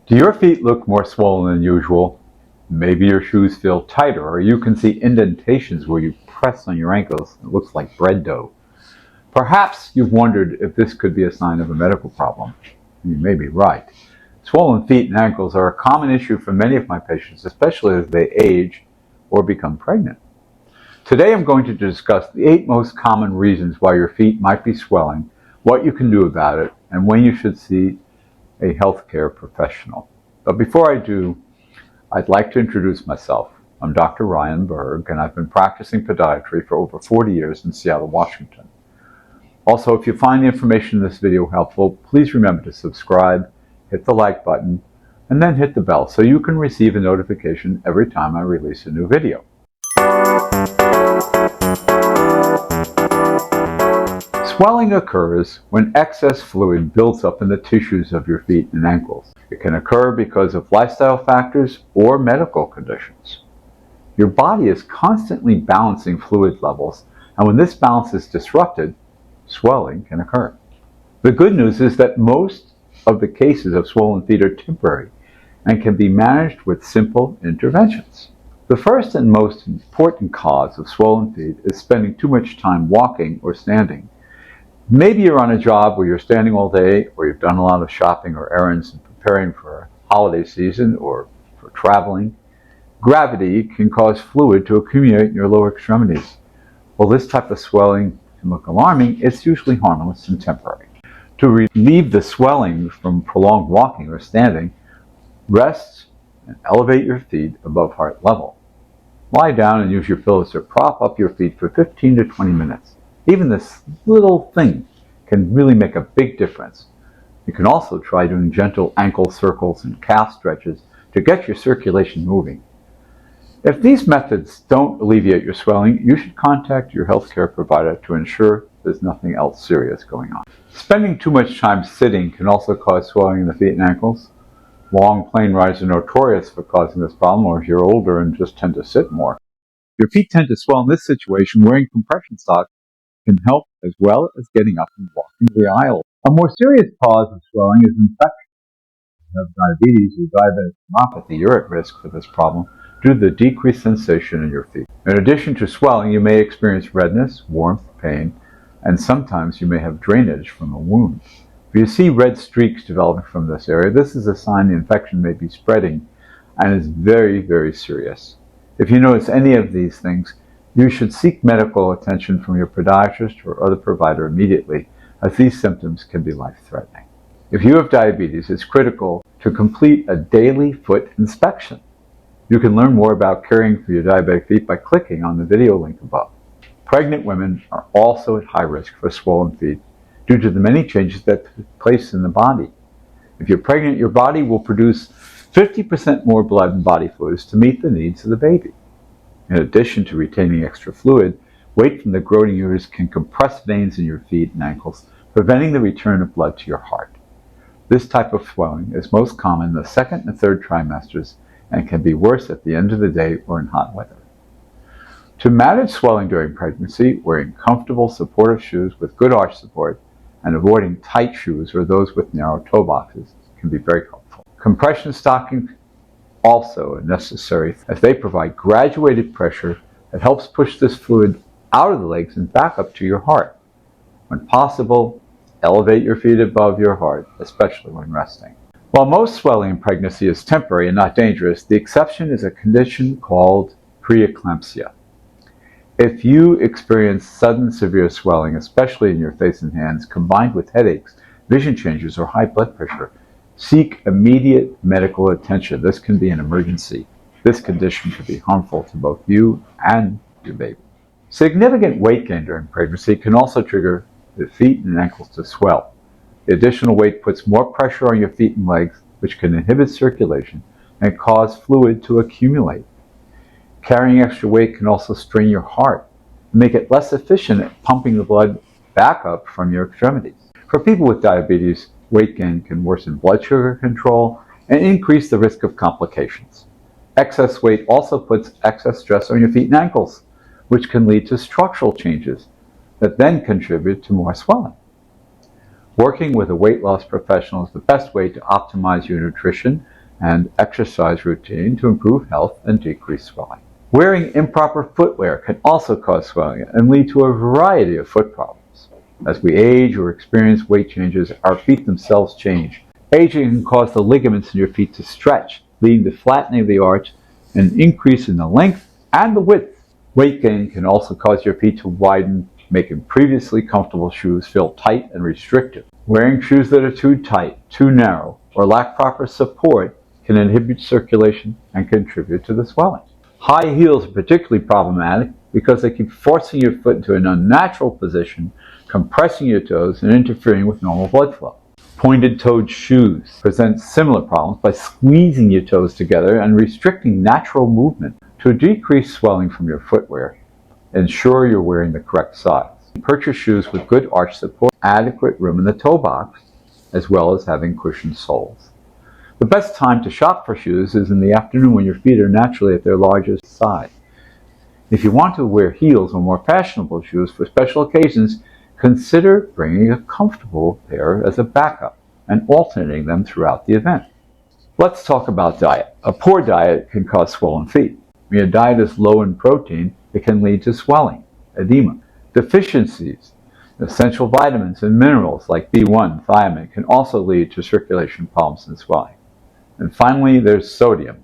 Do your feet look more swollen than usual? Maybe your shoes feel tighter, or you can see indentations where you press on your ankles. It looks like bread dough. Perhaps you've wondered if this could be a sign of a medical problem. You may be right. Swollen feet and ankles are a common issue for many of my patients, especially as they age or become pregnant. Today I'm going to discuss the 8 most common reasons why your feet might be swelling, what you can do about it, and when you should see a healthcare professional. But before I do, I'd like to introduce myself. I'm Dr. Rion Berg, and I've been practicing podiatry for over 40 years in Seattle, Washington. Also, if you find the information in this video helpful, please remember to subscribe, hit the like button, and then hit the bell so you can receive a notification every time I release a new video. Swelling occurs when excess fluid builds up in the tissues of your feet and ankles. It can occur because of lifestyle factors or medical conditions. Your body is constantly balancing fluid levels, and when this balance is disrupted, swelling can occur. The good news is that most of the cases of swollen feet are temporary and can be managed with simple interventions. The first and most important cause of swollen feet is spending too much time walking or standing. Maybe you're on a job where you're standing all day, or you've done a lot of shopping or errands and preparing for a holiday season or for traveling. Gravity can cause fluid to accumulate in your lower extremities. While this type of swelling can look alarming, it's usually harmless and temporary. To relieve the swelling from prolonged walking or standing, rest and elevate your feet above heart level. Lie down and use your pillows to prop up your feet for 15 to 20 minutes. Even this little thing can really make a big difference. You can also try doing gentle ankle circles and calf stretches to get your circulation moving. If these methods don't alleviate your swelling, you should contact your healthcare provider to ensure there's nothing else serious going on. Spending too much time sitting can also cause swelling in the feet and ankles. Long plane rides are notorious for causing this problem, or if you're older and just tend to sit more. Your feet tend to swell in this situation. Wearing compression socks can help, as well as getting up and walking the aisle. A more serious cause of swelling is infection. If you have diabetes or diabetic neuropathy, you're at risk for this problem due to the decreased sensation in your feet. In addition to swelling, you may experience redness, warmth, pain, and sometimes you may have drainage from a wound. If you see red streaks developing from this area, this is a sign the infection may be spreading and is very, very serious. If you notice any of these things, you should seek medical attention from your podiatrist or other provider immediately, as these symptoms can be life-threatening. If you have diabetes, it's critical to complete a daily foot inspection. You can learn more about caring for your diabetic feet by clicking on the video link above. Pregnant women are also at high risk for swollen feet due to the many changes that take place in the body. If you're pregnant, your body will produce 50% more blood and body fluids to meet the needs of the baby. In addition to retaining extra fluid, weight from the growing uterus can compress veins in your feet and ankles, preventing the return of blood to your heart. This type of swelling is most common in the 2nd and 3rd trimesters and can be worse at the end of the day or in hot weather. To manage swelling during pregnancy, wearing comfortable, supportive shoes with good arch support and avoiding tight shoes or those with narrow toe boxes can be very helpful. Compression stockings also are necessary, as they provide graduated pressure that helps push this fluid out of the legs and back up to your heart. When possible, elevate your feet above your heart, especially when resting. While most swelling in pregnancy is temporary and not dangerous, the exception is a condition called preeclampsia. If you experience sudden severe swelling, especially in your face and hands, combined with headaches, vision changes, or high blood pressure, seek immediate medical attention. This can be an emergency. This condition can be harmful to both you and your baby. Significant weight gain during pregnancy can also trigger the feet and ankles to swell. The additional weight puts more pressure on your feet and legs, which can inhibit circulation and cause fluid to accumulate. Carrying extra weight can also strain your heart and make it less efficient at pumping the blood back up from your extremities. For people with diabetes, weight gain can worsen blood sugar control and increase the risk of complications. Excess weight also puts excess stress on your feet and ankles, which can lead to structural changes that then contribute to more swelling. Working with a weight loss professional is the best way to optimize your nutrition and exercise routine to improve health and decrease swelling. Wearing improper footwear can also cause swelling and lead to a variety of foot problems. As we age or experience weight changes, our feet themselves change. Aging can cause the ligaments in your feet to stretch, leading to flattening of the arch and an increase in the length and the width. Weight gain can also cause your feet to widen, making previously comfortable shoes feel tight and restrictive. Wearing shoes that are too tight, too narrow, or lack proper support can inhibit circulation and contribute to the swelling. High heels are particularly problematic because they keep forcing your foot into an unnatural position, compressing your toes and interfering with normal blood flow. Pointed-toed shoes present similar problems by squeezing your toes together and restricting natural movement. To decrease swelling from your footwear, ensure you're wearing the correct size. Purchase shoes with good arch support, adequate room in the toe box, as well as having cushioned soles. The best time to shop for shoes is in the afternoon when your feet are naturally at their largest size. If you want to wear heels or more fashionable shoes for special occasions, consider bringing a comfortable pair as a backup and alternating them throughout the event. Let's talk about diet. A poor diet can cause swollen feet. When your diet is low in protein, it can lead to swelling, edema. Deficiencies in essential vitamins and minerals like B1, thiamine can also lead to circulation problems and swelling. And finally, there's sodium.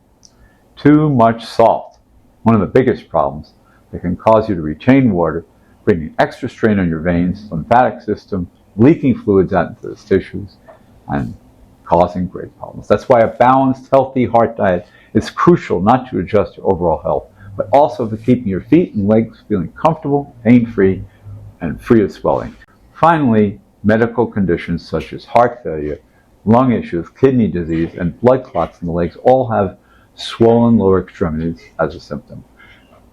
Too much salt, one of the biggest problems that can cause you to retain water, bringing extra strain on your veins, lymphatic system, leaking fluids out into the tissues, and causing great problems. That's why a balanced, healthy heart diet is crucial not to adjust your overall health, but also for keeping your feet and legs feeling comfortable, pain-free, and free of swelling. Finally, medical conditions such as heart failure, lung issues, kidney disease, and blood clots in the legs all have swollen lower extremities as a symptom.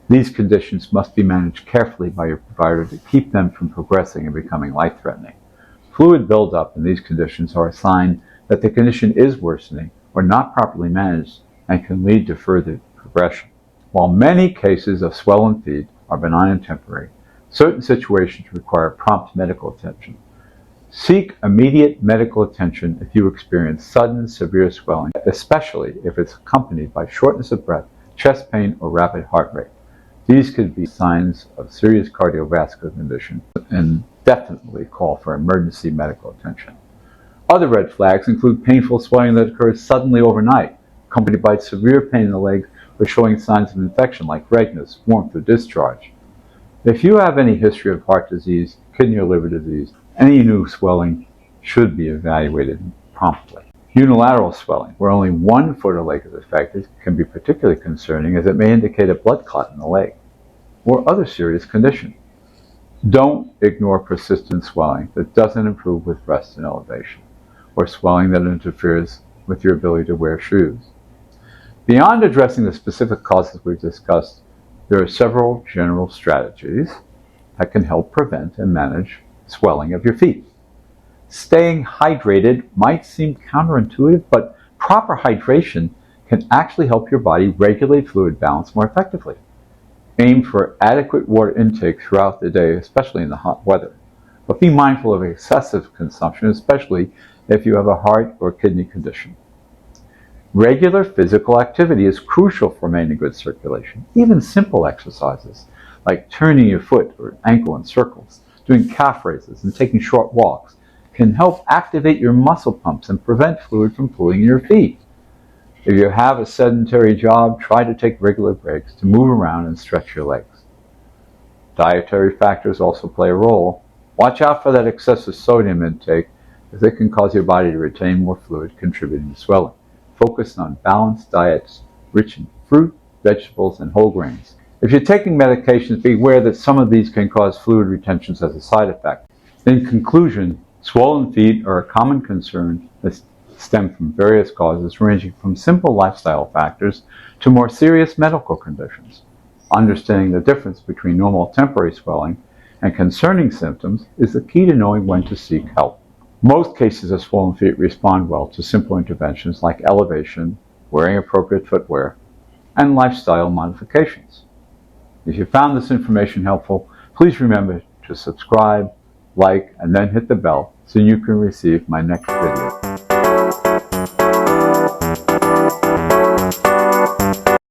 These conditions must be managed carefully by your provider to keep them from progressing and becoming life-threatening. Fluid buildup in these conditions are a sign that the condition is worsening or not properly managed and can lead to further progression. While many cases of swollen feet are benign and temporary, certain situations require prompt medical attention. Seek immediate medical attention if you experience sudden, severe swelling, especially if it's accompanied by shortness of breath, chest pain, or rapid heart rate. These could be signs of serious cardiovascular condition and definitely call for emergency medical attention. Other red flags include painful swelling that occurs suddenly overnight, accompanied by severe pain in the legs or showing signs of infection like redness, warmth, or discharge. If you have any history of heart disease, kidney or liver disease, any new swelling should be evaluated promptly. Unilateral swelling, where only one foot or leg is affected, can be particularly concerning as it may indicate a blood clot in the leg or other serious condition. Don't ignore persistent swelling that doesn't improve with rest and elevation, or swelling that interferes with your ability to wear shoes. Beyond addressing the specific causes we've discussed, there are several general strategies that can help prevent and manage swelling of your feet. Staying hydrated might seem counterintuitive, but proper hydration can actually help your body regulate fluid balance more effectively. Aim for adequate water intake throughout the day, especially in the hot weather. But be mindful of excessive consumption, especially if you have a heart or kidney condition. Regular physical activity is crucial for maintaining good circulation. Even simple exercises, like turning your foot or ankle in circles, doing calf raises, and taking short walks, can help activate your muscle pumps and prevent fluid from pooling in your feet. If you have a sedentary job, try to take regular breaks to move around and stretch your legs. Dietary factors also play a role. Watch out for that excessive sodium intake, as it can cause your body to retain more fluid, contributing to swelling. Focus on balanced diets rich in fruit, vegetables, and whole grains. If you're taking medications, be aware that some of these can cause fluid retentions as a side effect. In conclusion, swollen feet are a common concern that stem from various causes ranging from simple lifestyle factors to more serious medical conditions. Understanding the difference between normal temporary swelling and concerning symptoms is the key to knowing when to seek help. Most cases of swollen feet respond well to simple interventions like elevation, wearing appropriate footwear, and lifestyle modifications. If you found this information helpful, please remember to subscribe, like, and then hit the bell so you can receive my next video.